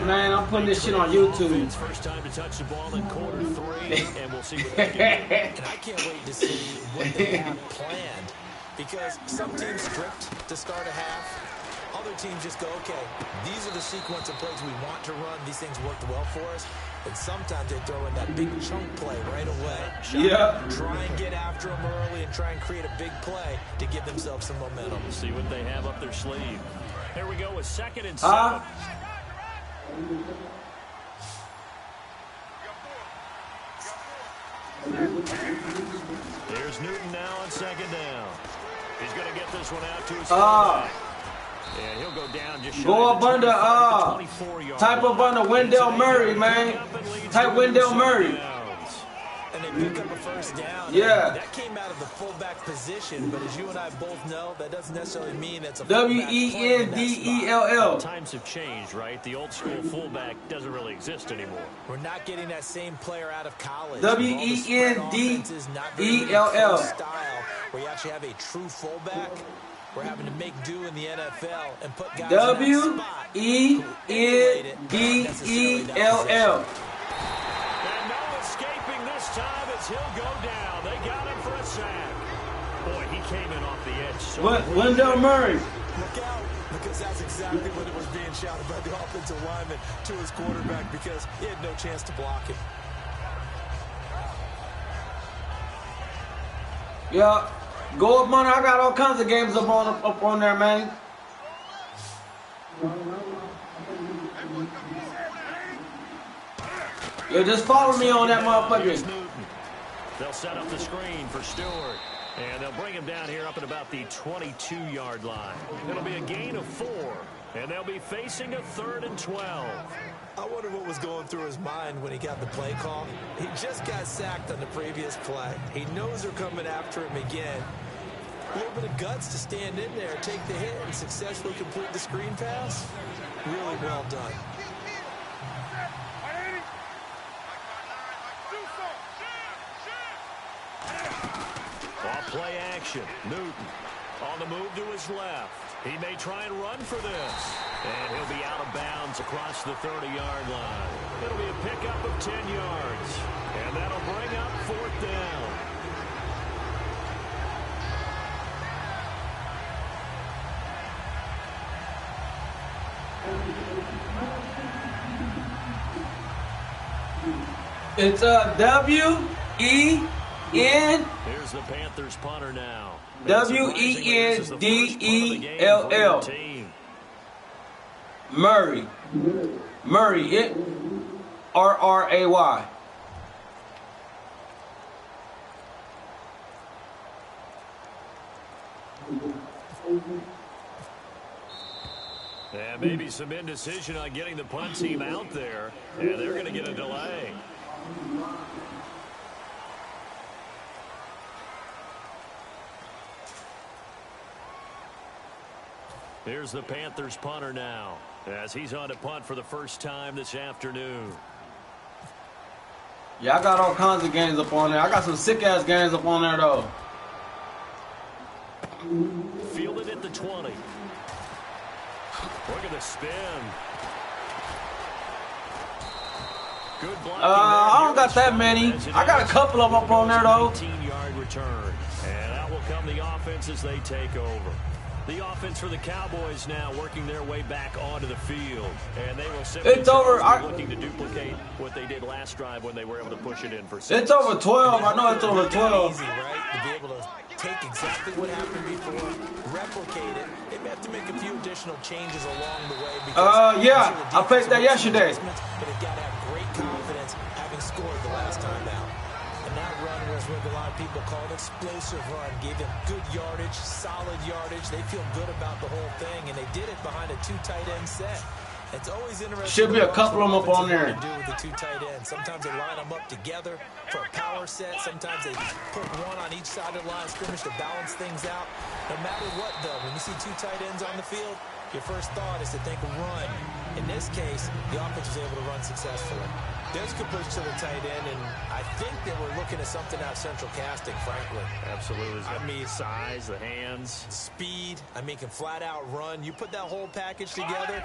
it, man. I'm putting this shit on YouTube. First time to touch the ball in quarter 3, and we'll see what they can do. And I can't wait to see what they have planned, because some teams script to start a half. Other teams just go, okay, these are the sequence of plays we want to run. These things worked well for us. And sometimes they throw in that big chunk play right away. Yeah. Try and get after them early and try and create a big play to give themselves some momentum. See what they have up their sleeve. Here we go with 2nd and 7. There's Newton now on 2nd down. He's going to get this one out to his quarterback. Yeah, he'll go down just go up under, type up under Wendell Murray, man. Type Wendell Murray. And they pick up a first down. Yeah. That came out of the fullback position, but as you and I both know, that doesn't necessarily mean it's a W-E-N-D-E-L-L. Times have changed, right? The old school fullback doesn't really exist anymore. We're not getting that same player out of college. W-E-N-D-E-L-L. Style where you actually have a true fullback. We're having to make do in the NFL and put guys W-E-N-D-E-L-L. And no escaping this time as he'll go down. They got him for a sack. Boy, he came in off the edge. So Wendell Murray. Look out, because that's exactly what it was being shouted by the offensive lineman to his quarterback, because he had no chance to block it. Yeah. Go up under. I got all kinds of games up on there, man. Yeah, just follow me on that motherfucker. They'll set up the screen for Stewart. And they'll bring him down here up at about the 22-yard line. It'll be a gain of 4. And they'll be facing a 3rd and 12. I wonder what was going through his mind when he got the play call. He just got sacked on the previous play. He knows they're coming after him again. A little bit of guts to stand in there, take the hit, and successfully complete the screen pass. Really well done. Off play action. Newton on the move to his left. He may try and run for this. And he'll be out of bounds across the 30-yard line. It'll be a pickup of 10 yards. And that'll bring up 4th down. It's W-E-N. Here's the Panthers punter now. W-E-N-D-E-L-L. Murray. Murray. R-R-A-Y. And maybe some indecision on getting the punt team out there. And they're going to get a delay. Here's the Panthers punter now, as he's on to punt for the first time this afternoon. Yeah, I got all kinds of games up on there. I got some sick-ass games up on there, though. Fielded at the 20. Look at the spin. Good blocking. I don't got that many. I got a couple of them up on there, though. 18-yard return. And out will come the offense as they take over. The offense for the Cowboys now working their way back onto the field. And they will simply looking to duplicate what they did last drive when they were able to push it in for 6. It's over 12. I know it's over 12. Easy, right? To be able to take exactly what happened before, replicate it. They may have to make a few additional changes along the way. Yeah, I played that yesterday. But they've got to have great confidence having scored the last time out. And that run was what a lot of people call an explosive run. Gave them good yardage, solid yardage. They feel good about the whole thing, and they did it behind a 2 tight end set. It's always interesting. Should be a couple of them up on there. Do with the 2 tight ends. Sometimes they line them up together for a power set. Sometimes they put one on each side of the line of scrimmage to balance things out. No matter what, though, when you see 2 tight ends on the field, your first thought is to think run. In this case, the offense was able to run successfully. There's good push to the tight end, and I think they were looking at something out of central casting, frankly. Absolutely. I mean, size, the hands. Speed. I mean, can flat out run. You put that whole package together,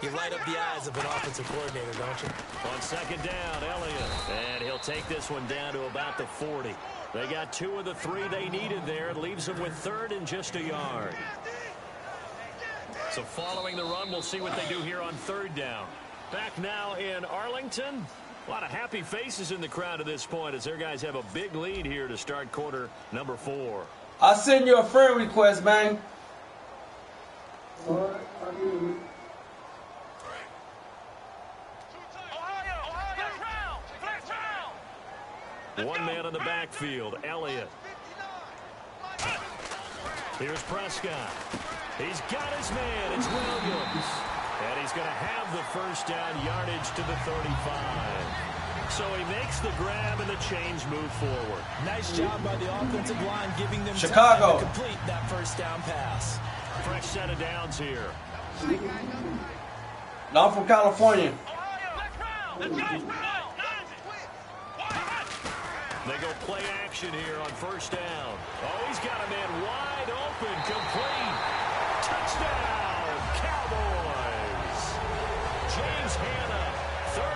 You light up the eyes of an offensive coordinator, don't you? On second down, Elliott. And he'll take this one down to about the 40. They got 2 of the 3 they needed there. It leaves them with 3rd and just a yard. So following the run, we'll see what they do here on 3rd down. Back now in Arlington. A lot of happy faces in the crowd at this point as their guys have a big lead here to start quarter number 4. I'll send you a friend request, man. One man in the backfield, Elliott. Here's Prescott. He's got his man. It's Williams. And he's going to have the first down, yardage to the 35. So he makes the grab and the chains move forward. Nice job by the offensive line, giving them Chicago time to complete that first down pass. Fresh set of downs here. No, I'm from California. They go play action here on first down. Oh, he's got a man wide open, complete. Touchdown, Cowboys. James Hanna, 34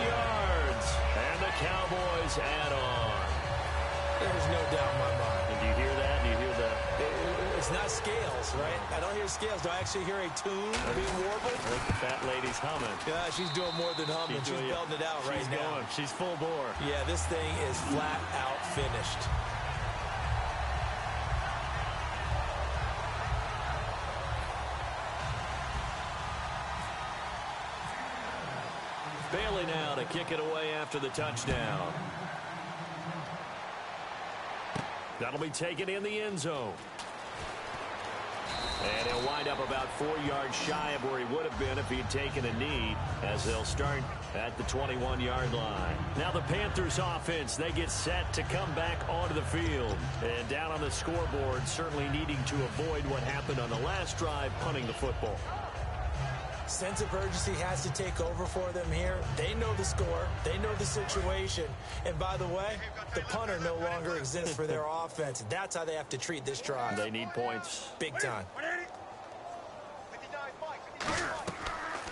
yards. And the Cowboys add on. There's no doubt in my mind. And do you hear that? Do you hear that? It's not scales, right? I don't hear scales. Do I actually hear a tune being warbled? I think the fat lady's humming. Yeah, she's doing more than humming. She's belting it out right now. She's full bore. Yeah, this thing is flat out finished. Bailey now to kick it away after the touchdown. That'll be taken in the end zone. And he'll wind up about 4 yards shy of where he would have been if he'd taken a knee, as they'll start at the 21-yard line. Now the Panthers offense, they get set to come back onto the field. And down on the scoreboard, certainly needing to avoid what happened on the last drive, punting the football. Sense of urgency has to take over for them here. They know the score. They know the situation. And by the way, the punter no longer exists for their offense. That's how they have to treat this drive. They need points. Big time.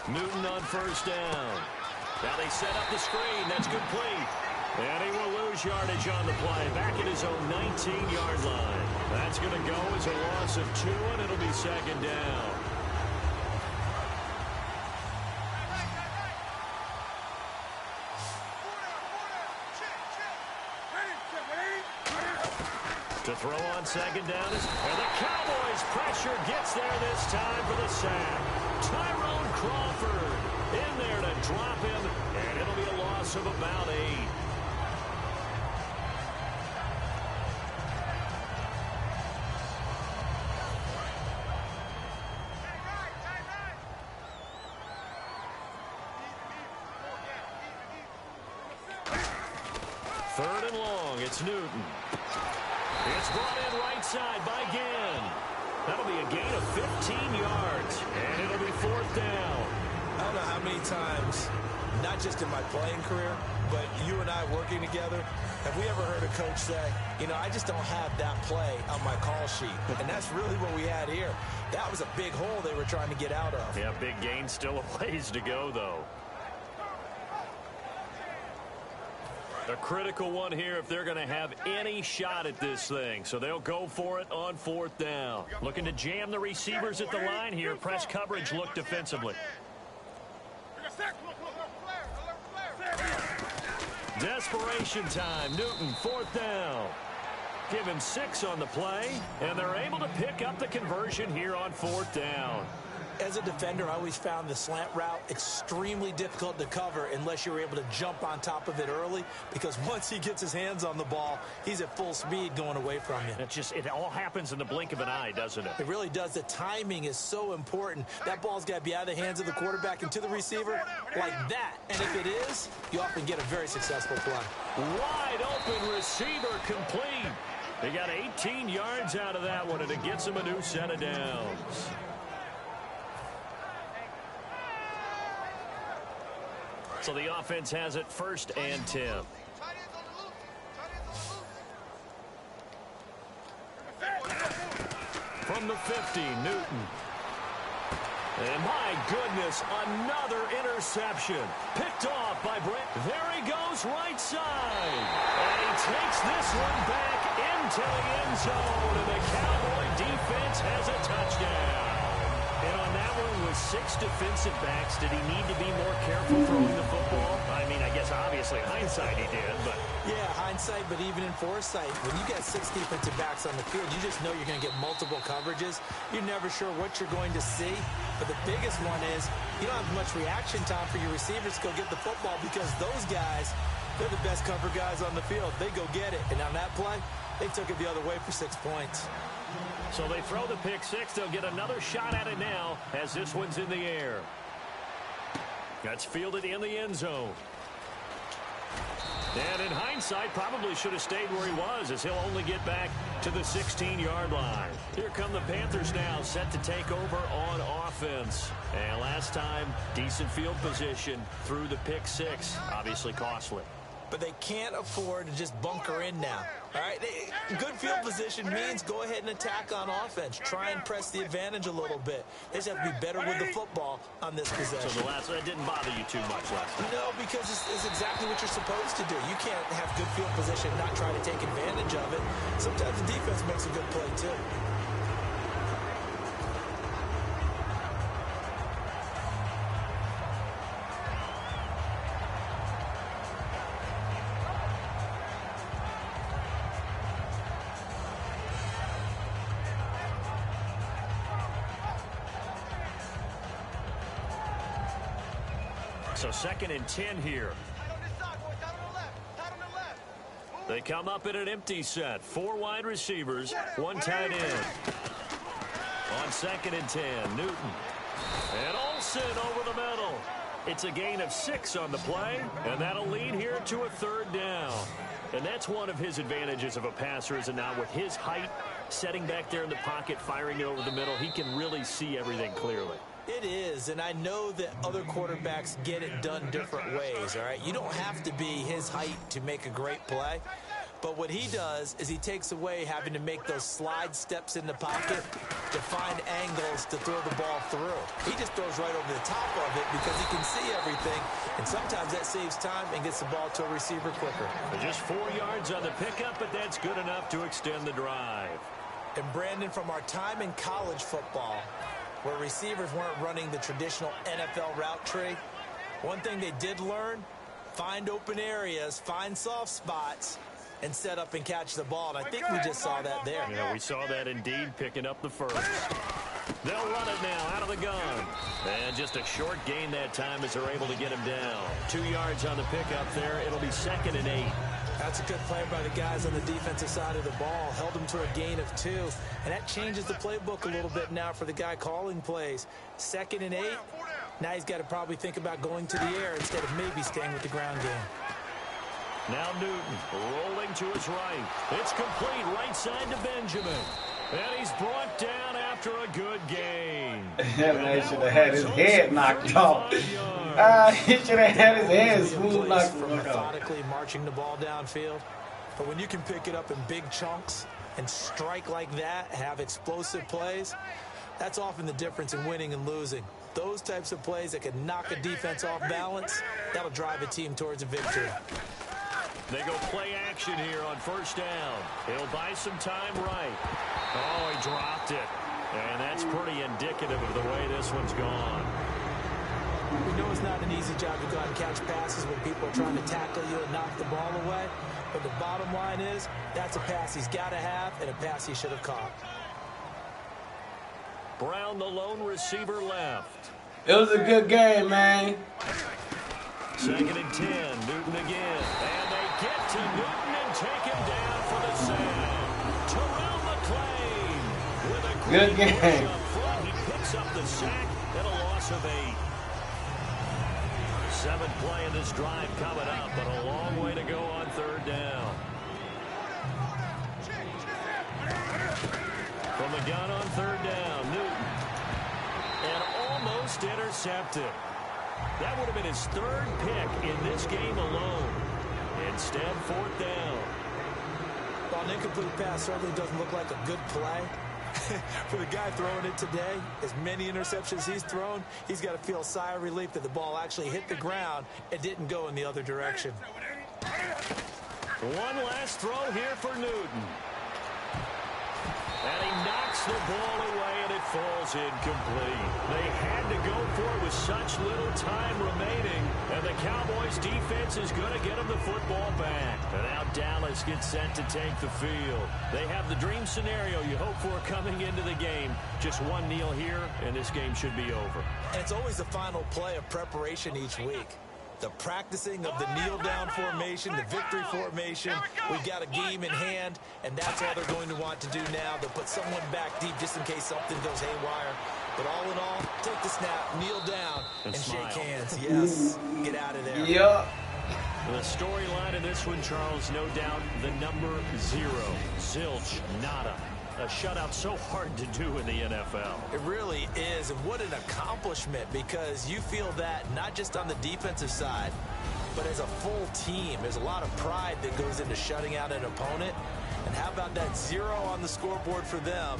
Newton on first down. Now they set up the screen. That's complete. And he will lose yardage on the play. Back at his own 19-yard line. That's going to go as a loss of 2, and it'll be second down. To throw on second down is, and the Cowboys pressure gets there this time for the sack. Tyrone Crawford in there to drop him, and it'll be a loss of about 8. Third and long, it's Newton. It's brought in right side by Gann. That'll be a gain of 15 yards, and it'll be 4th down. I don't know how many times, not just in my playing career, but you and I working together, have we ever heard a coach say, you know, I just don't have that play on my call sheet. And that's really what we had here. That was a big hole they were trying to get out of. Yeah, big gain, still a ways to go, though. A critical one here if they're going to have any shot at this thing. So they'll go for it on 4th down. Looking to jam the receivers at the line here. Press coverage look defensively. Desperation time. Newton, 4th down. Give him 6 on the play, and they're able to pick up the conversion here on 4th down. As a defender, I always found the slant route extremely difficult to cover unless you're able to jump on top of it early, because once he gets his hands on the ball, he's at full speed going away from you. It all happens in the blink of an eye, doesn't it? It really does. The timing is so important. That ball's got to be out of the hands of the quarterback and to the receiver like that. And if it is, you often get a very successful play. Wide open receiver complete. They got 18 yards out of that one, and it gets them a new set of downs. So the offense has it 1st and 10. From the 50, Newton. And my goodness, another interception. Picked off by Brent. There he goes, right side. And he takes this one back into the end zone. And the Cowboy defense has a touchdown. And on that one with 6 defensive backs, did he need to be more careful throwing the football? I mean, I guess obviously hindsight he did, but... Yeah, hindsight, but even in foresight, when you got 6 defensive backs on the field, you just know you're going to get multiple coverages. You're never sure what you're going to see. But the biggest one is you don't have much reaction time for your receivers to go get the football because those guys, they're the best cover guys on the field. They go get it. And on that play, they took it the other way for 6 points. So they throw the pick 6. They'll get another shot at it now as this one's in the air. That's fielded in the end zone. And in hindsight, probably should have stayed where he was as he'll only get back to the 16-yard line. Here come the Panthers now, set to take over on offense. And last time, decent field position through the pick 6. Obviously costly. But they can't afford to just bunker in now. All right, good field position means go ahead and attack on offense. Try and press the advantage a little bit. They just have to be better with the football on this possession. So that didn't bother you too much last time? No, because it's exactly what you're supposed to do. You can't have good field position and not try to take advantage of it. Sometimes the defense makes a good play, too. So 2nd and 10 here. They come up in an empty set. 4 wide receivers, 1 tight end. On 2nd and 10, Newton. And Olsen over the middle. It's a gain of 6 on the play, and that'll lead here to a 3rd down. And that's one of his advantages of a passer, is now with his height, setting back there in the pocket, firing it over the middle, he can really see everything clearly. It is, and I know that other quarterbacks get it done different ways, all right? You don't have to be his height to make a great play, but what he does is he takes away having to make those slide steps in the pocket to find angles to throw the ball through. He just throws right over the top of it because he can see everything, and sometimes that saves time and gets the ball to a receiver quicker. Just 4 yards on the pickup, but that's good enough to extend the drive. And Brandon, from our time in college football, where receivers weren't running the traditional NFL route tree, one thing they did learn, find open areas, find soft spots, and set up and catch the ball. And I think we just saw that there. Yeah, we saw that indeed, picking up the first. They'll run it now out of the gun. And just a short gain that time as they're able to get him down. 2 yards on the pickup there. It'll be 2nd and 8. That's a good play by the guys on the defensive side of the ball. Held them to a gain of 2. And that changes the playbook a little bit now for the guy calling plays. 2nd and 8. Now he's got to probably think about going to the air instead of maybe staying with the ground game. Now Newton rolling to his right. It's complete right side to Benjamin. And he's brought down after a good gain. That man should have had his head knocked off. He should have had his head smooth knocked off. Methodically marching the ball downfield. But when you can pick it up in big chunks and strike like that, have explosive plays, that's often the difference in winning and losing. Those types of plays that can knock a defense off balance, that'll drive a team towards a victory. They go play action here on 1st down. He'll buy some time right. Oh, he dropped it. And that's pretty indicative of the way this one's gone. We know it's not an easy job to go out and catch passes when people are trying to tackle you and knock the ball away. But the bottom line is, that's a pass he's got to have and a pass he should have caught. Brown, the lone receiver, left. It was a good game, man. 2nd and 10, Newton again. And they get to Newton and take him down for the sack. Terrell McClain with a good game. Up front. He picks up the sack and a loss of 8. 7th play in this drive coming up, but a long way to go on 3rd down. From the gun on 3rd down, Newton. And almost intercepted. That would have been his 3rd pick in this game alone. Instead, 4th down. While an incomplete pass certainly doesn't look like a good play, For the guy throwing it today, as many interceptions he's thrown, he's got to feel a sigh of relief that the ball actually hit the ground and didn't go in the other direction. One last throw here for Newton. And he knocks the ball away, and it falls incomplete. They had to go for it with such little time remaining, and the Cowboys' defense is going to get them the football back. And now Dallas gets set to take the field. They have the dream scenario you hope for coming into the game. Just one kneel here, and this game should be over. And it's always the final play of preparation each week. The practicing of the kneel-down formation, the victory formation. We've got a game in hand, and that's all they're going to want to do now. They'll put someone back deep just in case something goes haywire. But all in all, take the snap, kneel down, and shake hands. Yes, get out of there. Yeah. The storyline in this one, Charles, no doubt the number 0. Zilch, nada. A shutout so hard to do in the NFL. It really is, and what an accomplishment, because you feel that not just on the defensive side, but as a full team. There's a lot of pride that goes into shutting out an opponent. And how about that 0 on the scoreboard for them,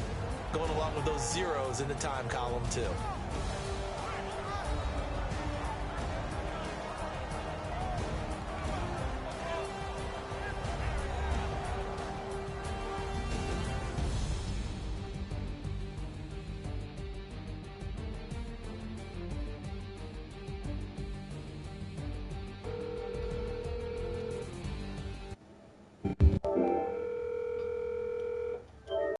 going along with those zeros in the time column too.